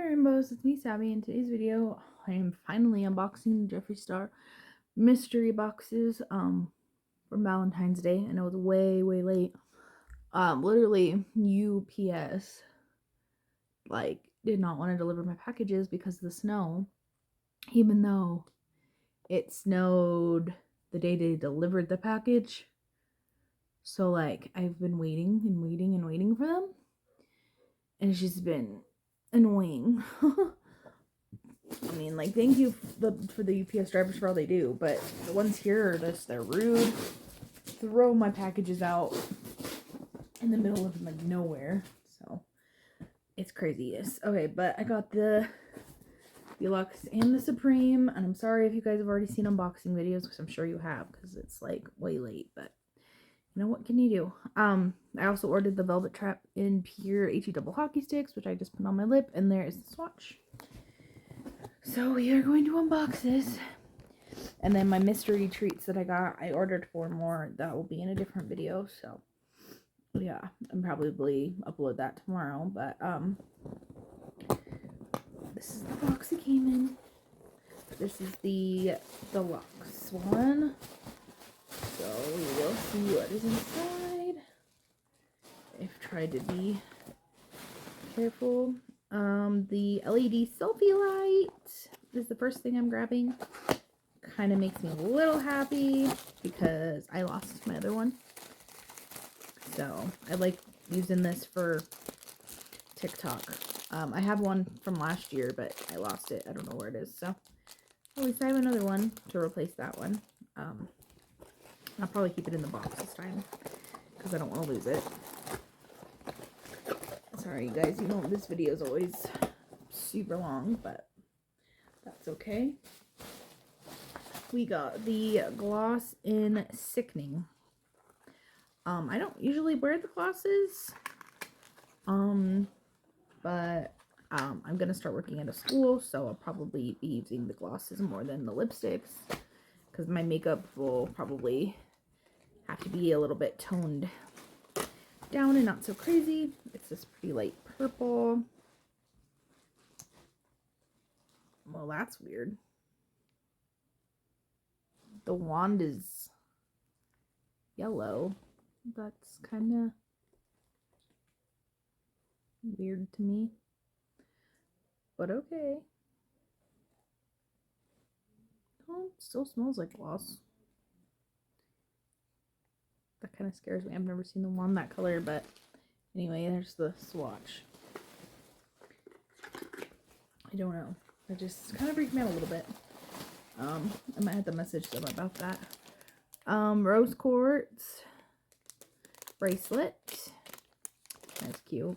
my rainbows, it's me Sabby. In today's video I am finally unboxing the Jeffree Star mystery boxes from Valentine's Day, and it was way late. Literally UPS did not want to deliver my packages because of the snow, even though it snowed the day they delivered the package. So I've been waiting for them, and it's just been annoying. I mean, thank you for the UPS drivers for all they do, but the ones here are they're rude. Throw my packages out in the middle of nowhere. So it's crazy. Yes. Okay, but I got the deluxe and the supreme, and I'm sorry if you guys have already seen unboxing videos, because I'm sure you have, because it's way late, but you know, what can you do? I also ordered the velvet trap in pure HE double hockey sticks, which I just put on my lip, and there is the swatch. So we are going to unbox this. And then my mystery treats that I ordered 4 more. That will be in a different video. So yeah, I'll probably upload that tomorrow. But this is the box it came in. This is the deluxe one. So we will see what is inside. I've tried to be careful. The LED selfie light is the first thing I'm grabbing. Kind of makes me a little happy because I lost my other one. So I like using this for TikTok. I have one from last year, but I lost it. I don't know where it is. So at least I have another one to replace that one. I'll probably keep it in the box this time because I don't want to lose it. Sorry, you guys. You know, this video is always super long, but that's okay. We got the gloss in Sickening. I don't usually wear the glosses, but I'm gonna start working at a school, so I'll probably be using the glosses more than the lipsticks, because my makeup will probably have to be a little bit toned down and not so crazy. It's this pretty light purple. Well, that's weird. The wand is yellow. That's kind of weird to me, but okay. Oh, it still smells like gloss. That kind of scares me. I've never seen the wand that color, but anyway, there's the swatch. I don't know. It just kind of freaked me out a little bit. I might have to message them about that. Rose quartz bracelet. That's cute.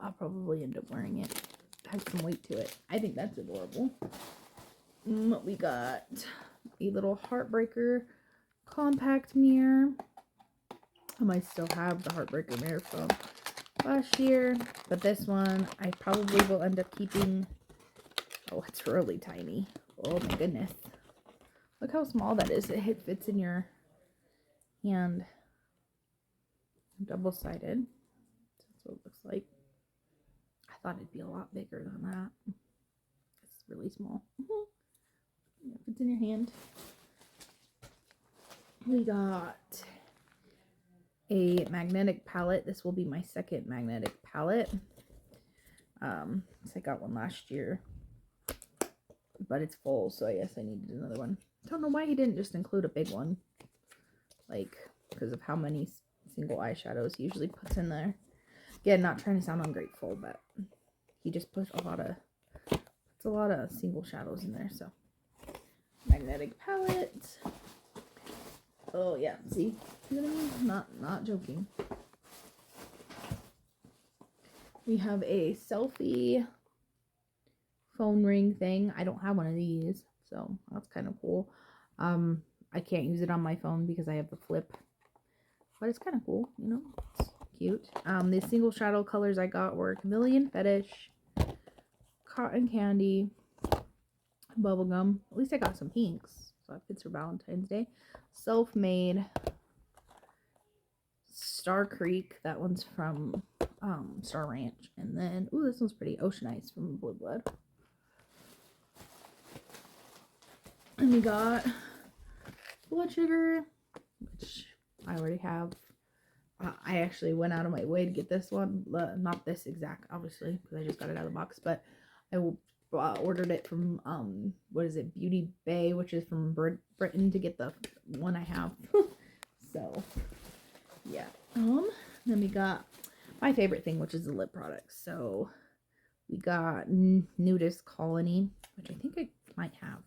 I'll probably end up wearing it. It has some weight to it. I think that's adorable. We got a little heartbreaker compact mirror. I might still have the heartbreaker mirror from last year, but this one I probably will end up keeping. Oh, it's really tiny. Oh my goodness. Look how small that is. It fits in your hand. Double-sided. That's what it looks like. I thought it'd be a lot bigger than that. It's really small. It fits in your hand. We got a magnetic palette. This will be my second magnetic palette. I got one last year, but it's full, so I guess I needed another one. Don't know why he didn't just include a big one, because of how many single eyeshadows he usually puts in there. Again, not trying to sound ungrateful, but he just puts a lot of single shadows in there. So magnetic palette. Oh yeah, see what I mean? Not joking. We have a selfie phone ring thing. I don't have one of these, so that's kind of cool. I can't use it on my phone because I have the flip, but it's kind of cool, you know. It's cute. The single shadow colors I got were Chameleon Fetish, Cotton Candy, Bubblegum. At least I got some pinks, so it fits for Valentine's Day. Self-Made, Star Creek. That one's from Star Ranch. And then, ooh, this one's pretty. Ocean Ice from Blue Blood. And we got Blood Sugar, which I already have. I actually went out of my way to get this one. Not this exact, obviously, because I just got it out of the box. But I ordered it from, what is it, Beauty Bay, which is from Britain, to get the one I have. So, yeah. Then we got my favorite thing, which is the lip products. So, we got Nudist Colony, which I think I might have.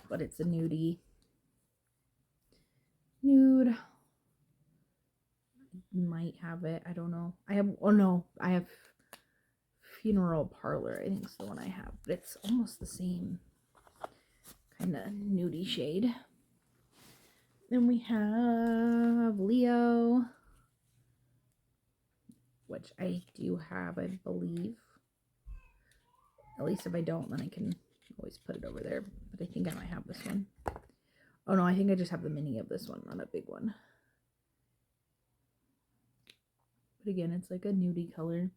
But it's a nude. Might have it. I don't know. I have Funeral Parlor. I think it's the one I have. But it's almost the same kind of nudie shade. Then we have Leo, which I do have, I believe. At least if I don't, then I can always put it over there. But I think I might have this one. Oh no, I think I just have the mini of this one, not a big one. But again, it's like a nudie color,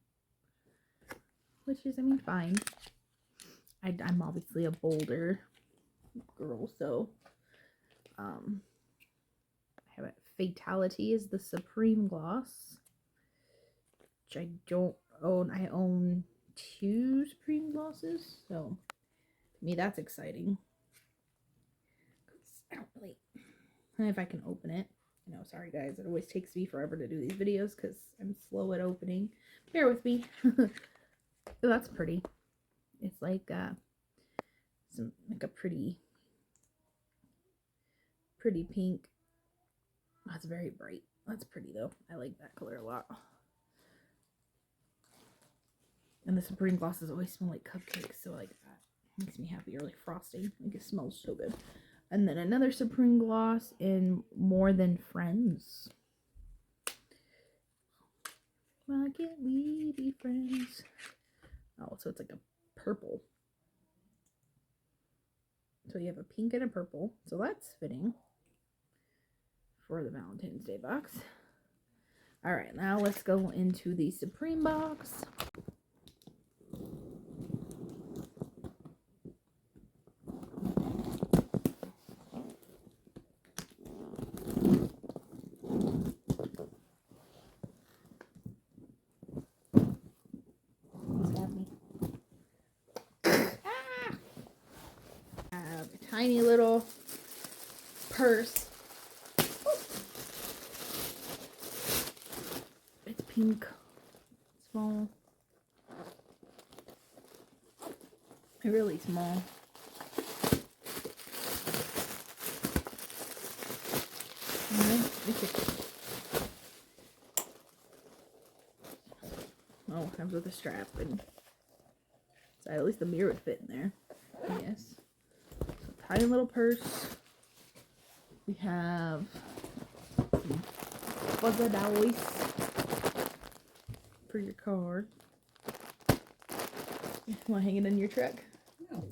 which is, I mean, fine. I'm obviously a bolder girl, so I have it. Fatality is the Supreme Gloss, which I don't own. I own 2 Supreme Glosses, so to me that's exciting. I don't really, if I can open it. I know, sorry guys, it always takes me forever to do these videos because I'm slow at opening. Bear with me. Oh, that's pretty. It's like a pretty pink. That's very bright. That's pretty though. I like that color a lot. And the Supreme glosses always smell like cupcakes, so like that makes me happy. Or like frosting. Like it smells so good. And then another Supreme gloss in More Than Friends. Why can't we be friends? Oh, so it's like a purple. So you have a pink and a purple. So that's fitting for the Valentine's Day box. Alright, now let's go into the Supreme box. Tiny little purse. It's pink, small, really small. Oh, it comes with a strap, and so at least the mirror would fit in there. Yes. Tiny little purse. We have some fuzzy dice for your car. You want to hang it in your truck? No.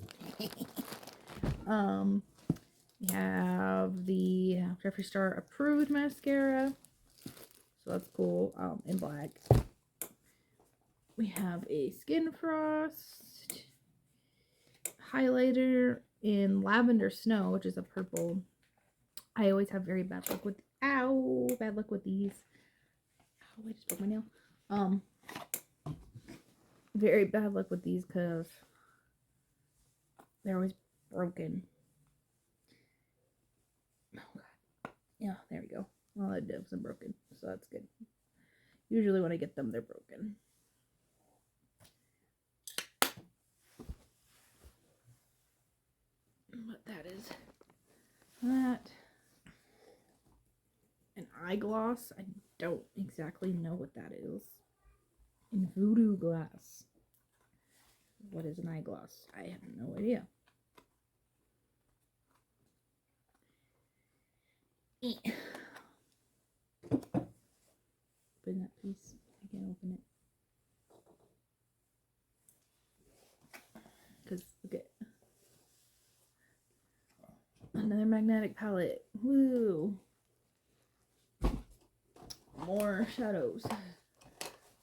We have the Jeffree Star approved mascara, so that's cool. In black. We have a Skin Frost highlighter in Lavender Snow, which is a purple. I always have very bad luck with bad luck with these. Oh, I just broke my nail. Very bad luck with these because they're always broken. Oh god. Yeah, there we go. Well, I did some broken, so that's good. Usually when I get them, they're broken. But that is that. An eye gloss. I don't exactly know what that is. In Voodoo Glass. What is an eye gloss? I have no idea. Open that piece. I can't open it. Because look at another magnetic palette. Woo! more shadows.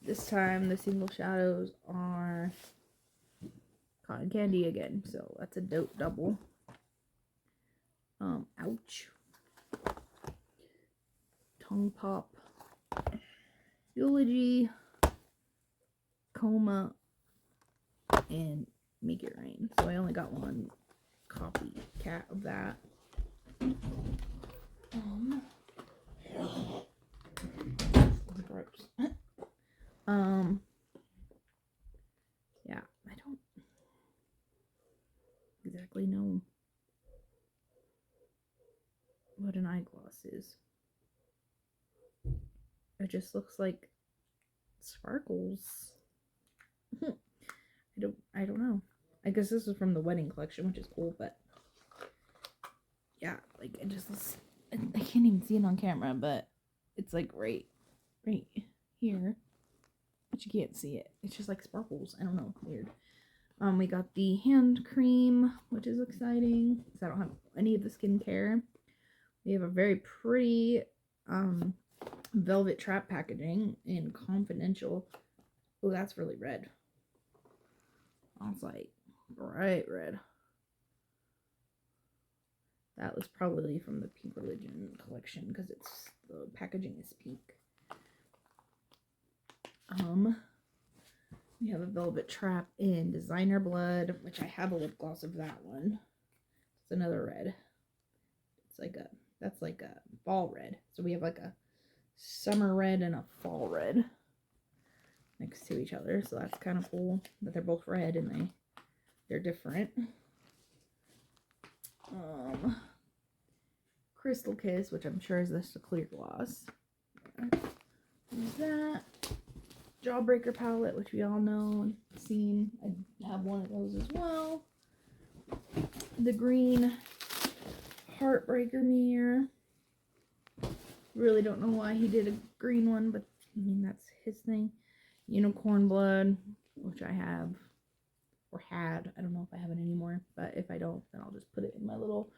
This time the single shadows are cotton candy again, so that's a dope double. Ouch. Tongue Pop, Eulogy, Coma, and Make It Rain. So I only got one copycat of that. Gross. Yeah, I don't exactly know what an eyegloss is. It just looks like sparkles. I don't know. I guess this is from the wedding collection, which is cool, but yeah, like it just looks, I can't even see it on camera, but it's like right here, but you can't see it. It's just like sparkles. I don't know, weird. We got the hand cream, which is exciting because I don't have any of the skincare. We have a very pretty velvet trap packaging in confidential. Oh, that's really red. That's like bright red. That was probably from the Pink Religion collection because it's the packaging is pink. We have a velvet trap in designer blood, which I have a lip gloss of that one. It's another red. It's like that's like a fall red. So we have like a summer red and a fall red next to each other. So that's kind of cool that they're both red and they're different. Crystal Kiss, which I'm sure is just a clear gloss. There's that. Jawbreaker palette, which we all know and seen. I have one of those as well. The green Heartbreaker mirror. Really don't know why he did a green one, but I mean that's his thing. Unicorn Blood, which I have or had. I don't know if I have it anymore, but if I don't, then I'll just put it in my little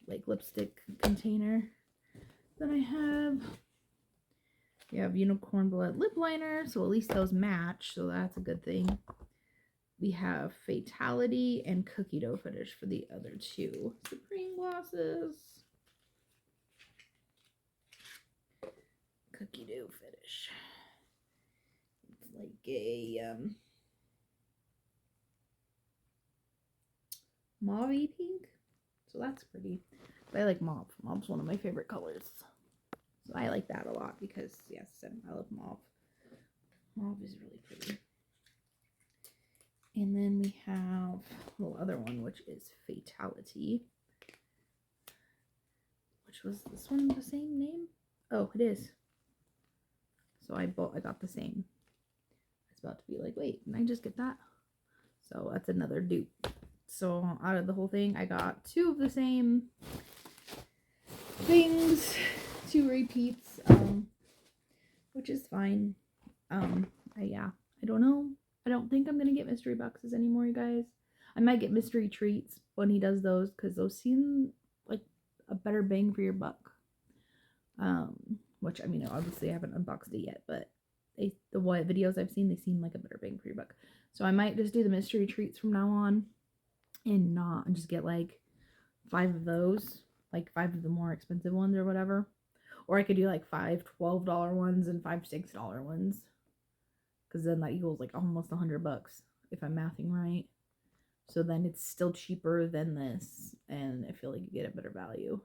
like lipstick container. Then I have Unicorn Blood lip liner, so at least those match, so that's a good thing. We have Fatality and Cookie Dough Finish for the other two. Supreme glosses. Cookie Dough Finish. It's like a mauve-y pink, so that's pretty. But I like mauve. Mauve's one of my favorite colors. So I like that a lot because, yes, I love mauve. Mauve is really pretty. And then we have the other one, which is Fatality. Which was this one the same name? Oh, it is. So I got the same. I was about to be like, wait, didn't I just get that? So that's another dupe. So out of the whole thing, I got two of the same things. 2 repeats, which is fine. I don't know. I don't think I'm gonna get mystery boxes anymore, you guys. I might get mystery treats when he does those because those seem like a better bang for your buck. Which I mean, obviously I haven't unboxed it yet, but the what videos I've seen, they seem like a better bang for your buck. So I might just do the mystery treats from now on, and just get like 5 of those, like 5 of the more expensive ones or whatever. Or I could do like 5 $12 ones and 5 $6 ones. Because then that equals like almost $100 if I'm mathing right. So then it's still cheaper than this. And I feel like you get a better value.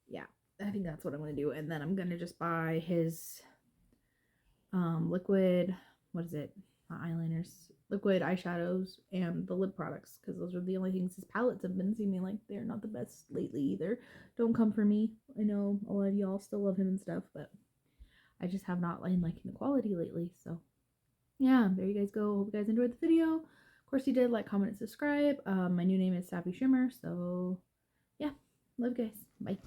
Yeah, I think that's what I'm going to do. And then I'm going to just buy his liquid, what is it? Not eyeliners. Liquid eyeshadows and the lip products, because those are the only things. His palettes have been seeming like they're not the best lately either. Don't come for me. I know a lot of y'all still love him and stuff, but I just have not been liking the quality lately. So yeah, there you guys go. Hope you guys enjoyed the video. Of course you did. Like, comment, and subscribe. My new name is Sappy Shimmer. So yeah, love you guys. Bye.